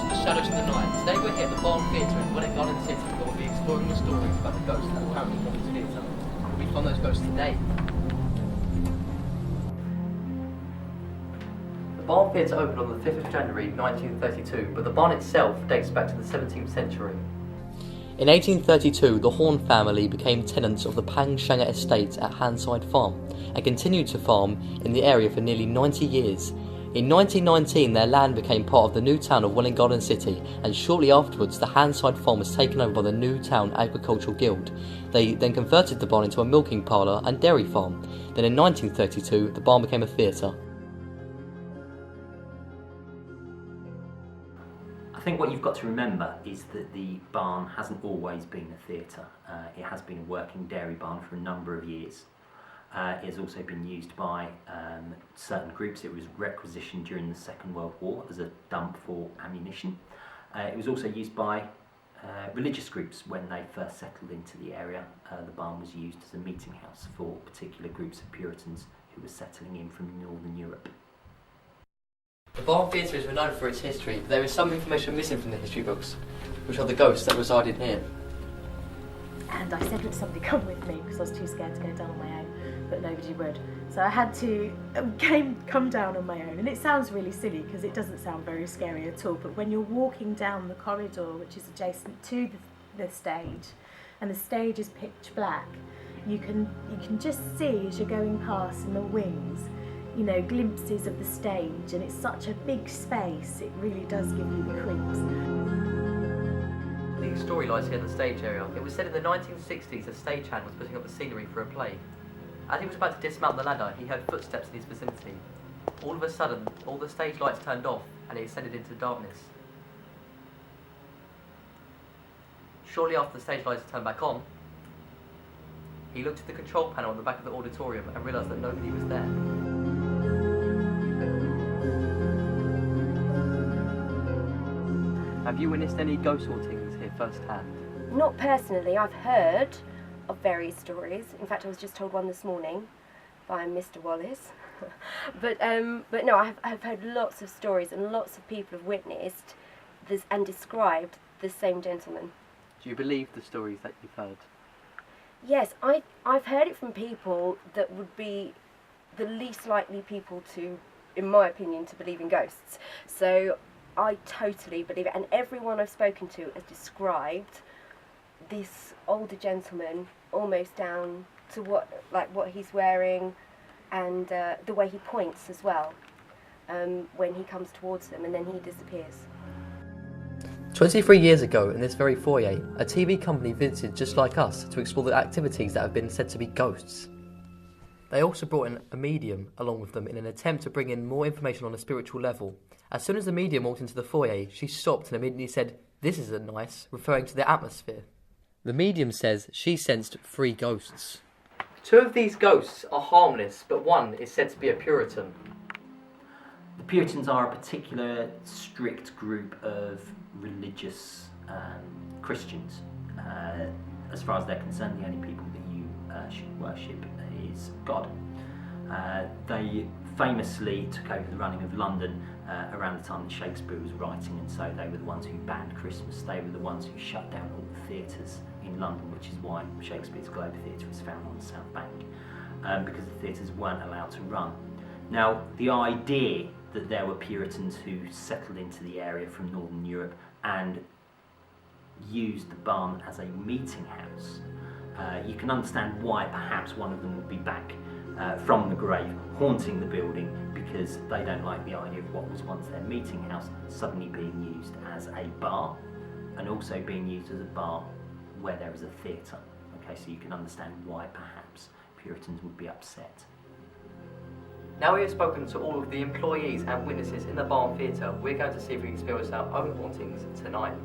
The Shadows of the Night. Today we're here at the Barn Theatre in Welwyn Garden City, where we'll be exploring the stories about the ghosts that apparently haunt the theatre. We found those ghosts today. The Barn Theatre opened on the 5th of January 1932, but the barn itself dates back to the 17th century. In 1832, the Horn family became tenants of the Pangshanger Estate at Hanside Farm and continued to farm in the area for nearly 90 years. In 1919, their land became part of the new town of Welwyn Garden City, and shortly afterwards, the Hanside Farm was taken over by the New Town Agricultural Guild. They then converted the barn into a milking parlour and dairy farm. Then in 1932, the barn became a theatre. I think what you've got to remember is that the barn hasn't always been a theatre. It has been a working dairy barn for a number of years. It has also been used by certain groups. It was requisitioned during the Second World War as a dump for ammunition. It was also used by religious groups when they first settled into the area. The barn was used as a meeting house for particular groups of Puritans who were settling in from Northern Europe. The Barn Theatre is renowned for its history, but there is some information missing from the history books, which are the ghosts that resided here. And I said, would somebody come with me, because I was too scared to go down on my own, but nobody would. So I had to come down on my own. And it sounds really silly, because it doesn't sound very scary at all, but when you're walking down the corridor, which is adjacent to the stage, and the stage is pitch black, you can just see as you're going past in the wings, you know, glimpses of the stage, and it's such a big space, it really does give you the creeps. The story lies here at the stage area. It was said in the 1960s a stagehand was putting up the scenery for a play. As he was about to dismount the ladder, he heard footsteps in his vicinity. All of a sudden, all the stage lights turned off and he ascended into darkness. Shortly after the stage lights turned back on, he looked at the control panel on the back of the auditorium and realised that nobody was there. Have you witnessed any ghost hauntings here firsthand? Not personally, I've heard of various stories. In fact, I was just told one this morning by Mr. Wallace. but no, I've heard lots of stories, and lots of people have witnessed this and described the same gentleman. Do you believe the stories that you've heard? Yes, I've heard it from people that would be the least likely people to, in my opinion, to believe in ghosts. So I totally believe it, and everyone I've spoken to has described this older gentleman almost down to what he's wearing, and the way he points as well when he comes towards them, and then he disappears. 23 years ago, in this very foyer, a TV company visited just like us to explore the activities that have been said to be ghosts. They also brought in a medium along with them in an attempt to bring in more information on a spiritual level. As soon as the medium walked into the foyer, she stopped and immediately said, "This isn't nice," referring to the atmosphere. The medium says she sensed 3 ghosts. 2 of these ghosts are harmless, but one is said to be a Puritan. The Puritans are a particular strict group of religious Christians. As far as they're concerned, the only people that you should worship is God. They famously took over the running of London around the time that Shakespeare was writing, and so they were the ones who banned Christmas. They were the ones who shut down all the theatres in London, which is why Shakespeare's Globe Theatre is found on the South Bank, because the theatres weren't allowed to run. Now, the idea that there were Puritans who settled into the area from Northern Europe and used the barn as a meeting house, you can understand why perhaps one of them would be back from the grave haunting the building, because they don't like the idea of what was once their meeting house suddenly being used as a bar, and also being used as a bar where there is a theatre. Okay, so you can understand why perhaps Puritans would be upset. Now we have spoken to all of the employees and witnesses in the Barn Theatre, we're going to see if we can experience our own hauntings tonight.